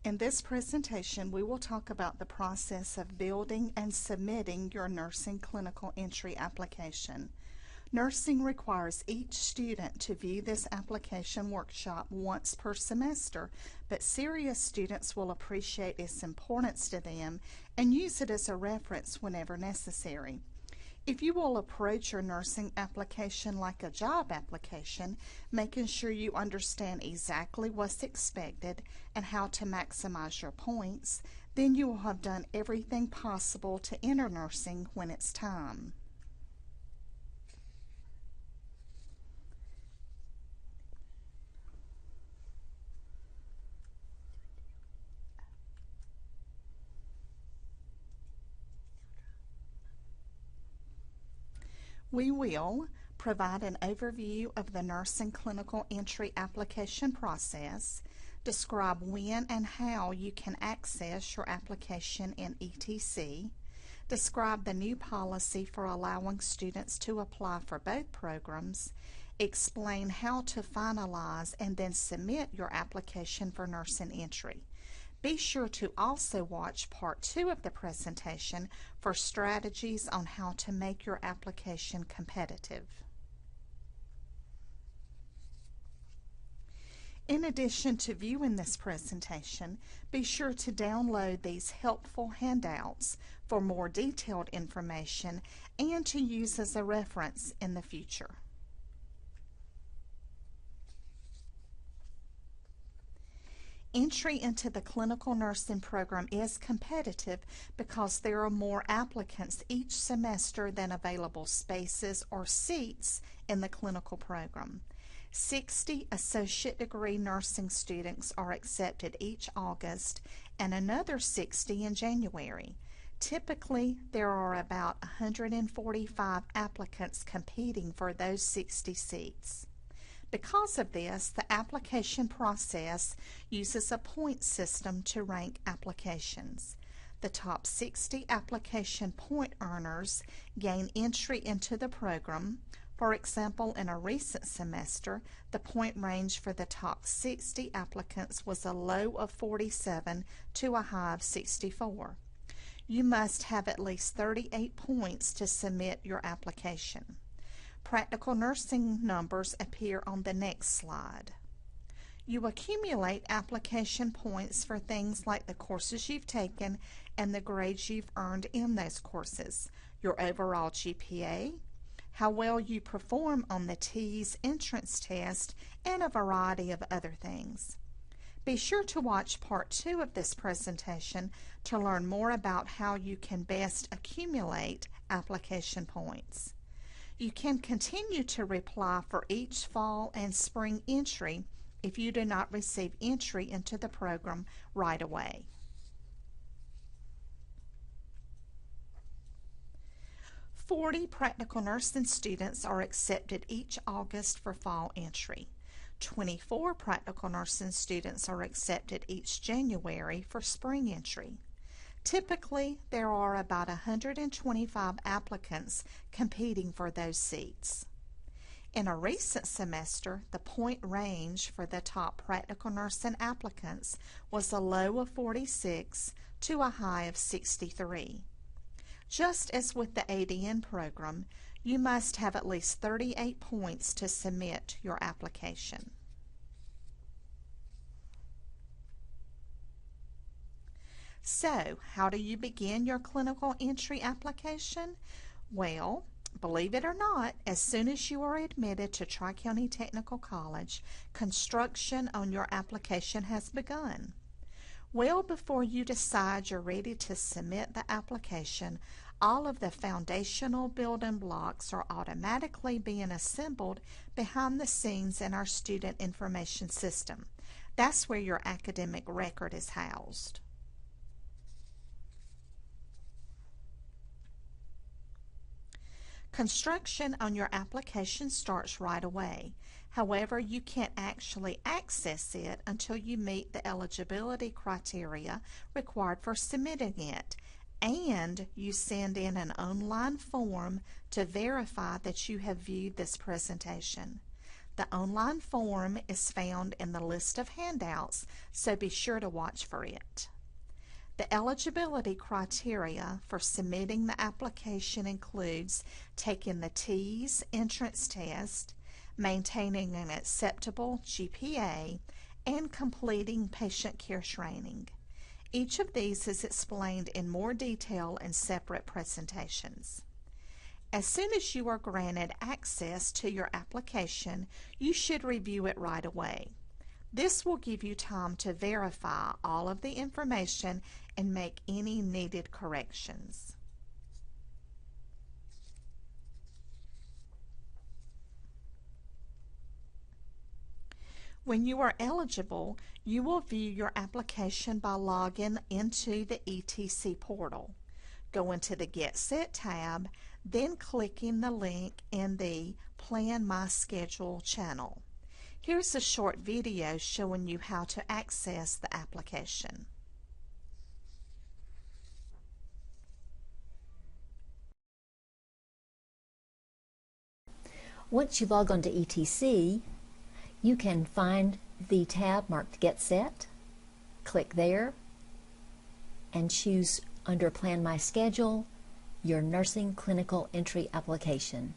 In this presentation, we will talk about the process of building and submitting your nursing clinical entry application. Nursing requires each student to view this application workshop once per semester, but serious students will appreciate its importance to them and use it as a reference whenever necessary. If you will approach your nursing application like a job application, making sure you understand exactly what's expected and how to maximize your points, then you will have done everything possible to enter nursing when it's time. We will provide an overview of the nursing clinical entry application process, describe when and how you can access your application in ETC, describe the new policy for allowing students to apply for both programs, explain how to finalize and then submit your application for nursing entry. Be sure to also watch part 2 of the presentation for strategies on how to make your application competitive. In addition to viewing this presentation, be sure to download these helpful handouts for more detailed information and to use as a reference in the future. Entry into the clinical nursing program is competitive because there are more applicants each semester than available spaces or seats in the clinical program. 60 associate degree nursing students are accepted each August and another 60 in January. Typically, there are about 145 applicants competing for those 60 seats. Because of this, the application process uses a point system to rank applications. The top 60 application point earners gain entry into the program. For example, in a recent semester, the point range for the top 60 applicants was a low of 47 to a high of 64. You must have at least 38 points to submit your application. Practical nursing numbers appear on the next slide. You accumulate application points for things like the courses you've taken and the grades you've earned in those courses, your overall GPA, how well you perform on the TEAS entrance test, and a variety of other things. Be sure to watch part 2 of this presentation to learn more about how you can best accumulate application points. You can continue to apply for each fall and spring entry if you do not receive entry into the program right away. "40 practical nursing students are accepted each August for fall entry. 24 practical nursing students are accepted each January for spring entry. Typically, there are about 125 applicants competing for those seats. In a recent semester, the point range for the top practical nursing applicants was a low of 46 to a high of 63. Just as with the ADN program, you must have at least 38 points to submit your application. So, how do you begin your clinical entry application? Well, believe it or not, as soon as you are admitted to Tri-County Technical College, construction on your application has begun. Well before you decide you're ready to submit the application, all of the foundational building blocks are automatically being assembled behind the scenes in our student information system. That's where your academic record is housed. Construction on your application starts right away. However, you can't actually access it until you meet the eligibility criteria required for submitting it, and you send in an online form to verify that you have viewed this presentation. The online form is found in the list of handouts, so be sure to watch for it. The eligibility criteria for submitting the application includes taking the TEAS entrance test, maintaining an acceptable GPA, and completing patient care training. Each of these is explained in more detail in separate presentations. As soon as you are granted access to your application, you should review it right away. This will give you time to verify all of the information and make any needed corrections. When you are eligible, you will view your application by logging into the ETC portal. Go into the Get Set tab, then clicking the link in the Plan My Schedule channel. Here's a short video showing you how to access the application. Once you log on to ETC, you can find the tab marked Get Set, click there, and choose under Plan My Schedule your nursing clinical entry application.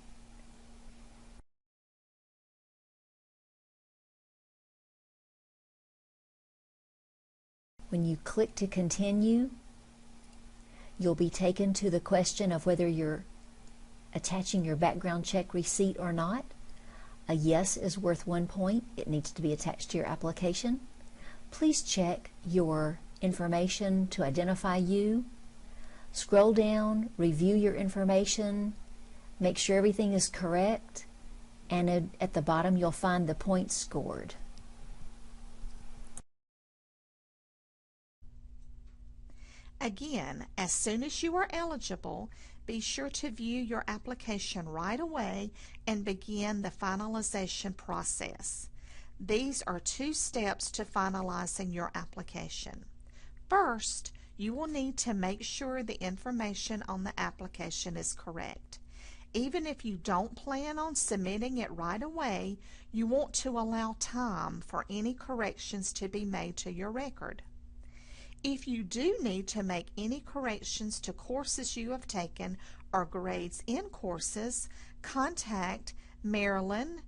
When you click to continue, you'll be taken to the question of whether you're attaching your background check receipt or not. A yes is worth 1 point. It needs to be attached to your application. Please check your information to identify you. Scroll down, review your information, make sure everything is correct, and at the bottom you'll find the points scored. Again, as soon as you are eligible, be sure to view your application right away and begin the finalization process. These are 2 steps to finalizing your application. First, you will need to make sure the information on the application is correct. Even if you don't plan on submitting it right away, you want to allow time for any corrections to be made to your record. If you do need to make any corrections to courses you have taken or grades in courses, contact Marilyn,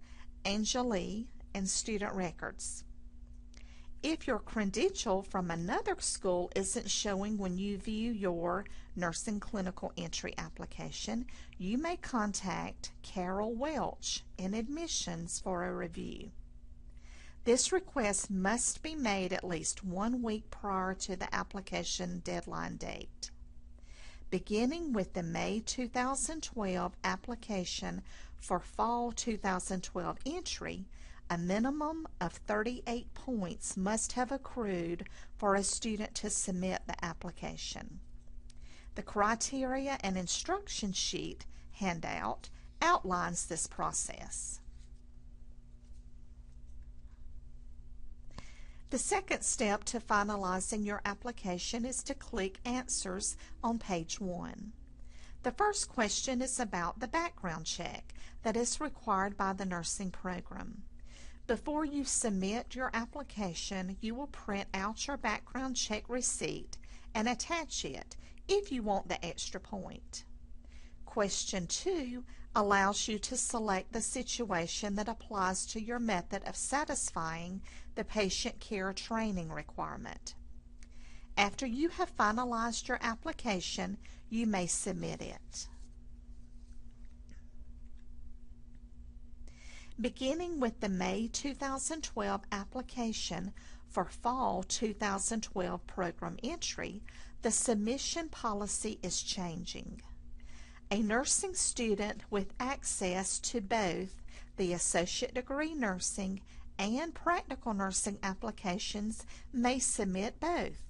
Angelie, and Student Records. If your credential from another school isn't showing when you view your nursing clinical entry application, you may contact Carol Welch in admissions for a review. This request must be made at least 1 week prior to the application deadline date. Beginning with the May 2012 application for Fall 2012 entry, a minimum of 38 points must have accrued for a student to submit the application. The criteria and instruction sheet handout outlines this process. The second step to finalizing your application is to click Answers on page 1. The first question is about the background check that is required by the nursing program. Before you submit your application, you will print out your background check receipt and attach it if you want the extra point. Question 2 allows you to select the situation that applies to your method of satisfying the patient care training requirement. After you have finalized your application, you may submit it. Beginning with the May 2012 application for Fall 2012 program entry, the submission policy is changing. A nursing student with access to both the Associate Degree Nursing and Practical Nursing applications may submit both.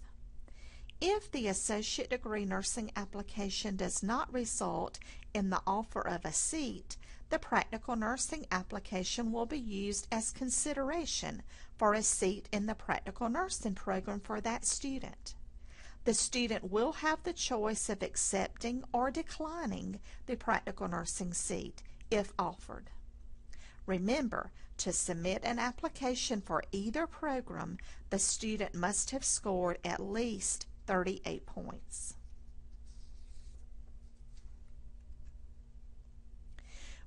If the Associate Degree Nursing application does not result in the offer of a seat, the Practical Nursing application will be used as consideration for a seat in the Practical Nursing program for that student. The student will have the choice of accepting or declining the Practical Nursing seat if offered. Remember, to submit an application for either program, the student must have scored at least 38 points.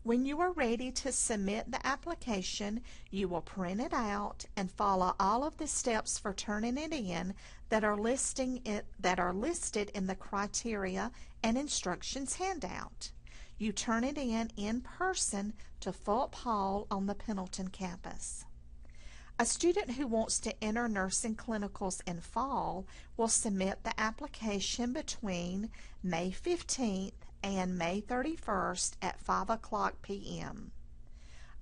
When you are ready to submit the application, you will print it out and follow all of the steps for turning it in that are listed in the criteria and instructions handout. You turn it in person to Fulp Hall on the Pendleton campus. A student who wants to enter nursing clinicals in fall will submit the application between May 15th and May 31st at 5:00 p.m.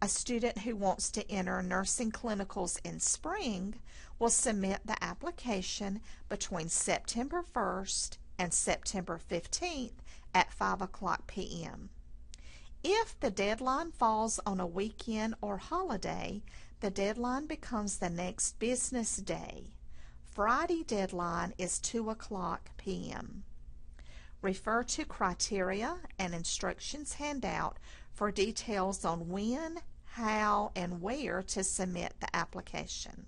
A student who wants to enter nursing clinicals in spring will submit the application between September 1st and September 15th at 5:00 p.m. If the deadline falls on a weekend or holiday, the deadline becomes the next business day. Friday deadline is 2:00 p.m. Refer to criteria and instructions handout for details on when, how, and where to submit the application.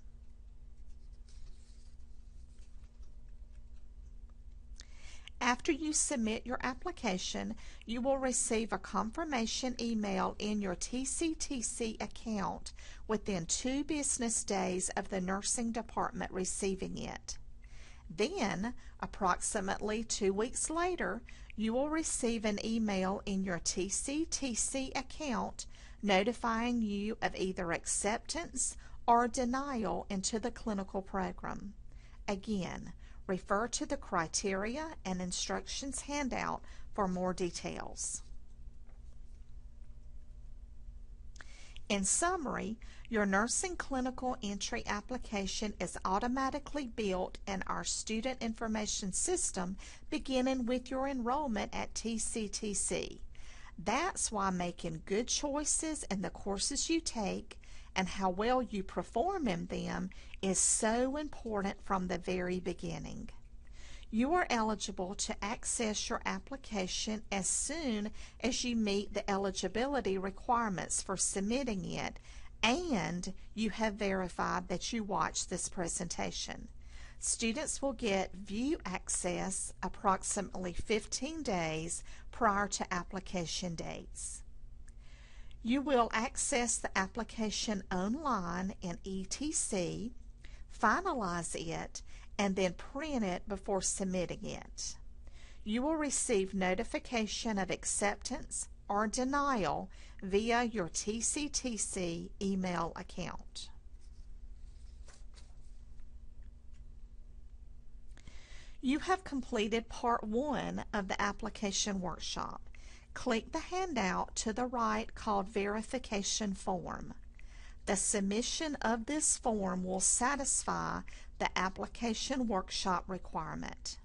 After you submit your application, you will receive a confirmation email in your TCTC account within 2 business days of the nursing department receiving it. Then, approximately 2 weeks later, you will receive an email in your TCTC account notifying you of either acceptance or denial into the clinical program. Again, refer to the criteria and instructions handout for more details. In summary, your nursing clinical entry application is automatically built in our student information system beginning with your enrollment at TCTC. That's why making good choices in the courses you take and how well you perform in them is so important from the very beginning. You are eligible to access your application as soon as you meet the eligibility requirements for submitting it and you have verified that you watched this presentation. Students will get view access approximately 15 days prior to application dates. You will access the application online in ETC, finalize it, and then print it before submitting it. You will receive notification of acceptance or denial via your TCTC email account. You have completed Part 1 of the application workshop. Click the handout to the right called Verification Form. The submission of this form will satisfy the application workshop requirement.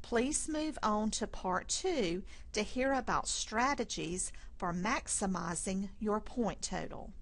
Please move on to Part 2 to hear about strategies for maximizing your point total.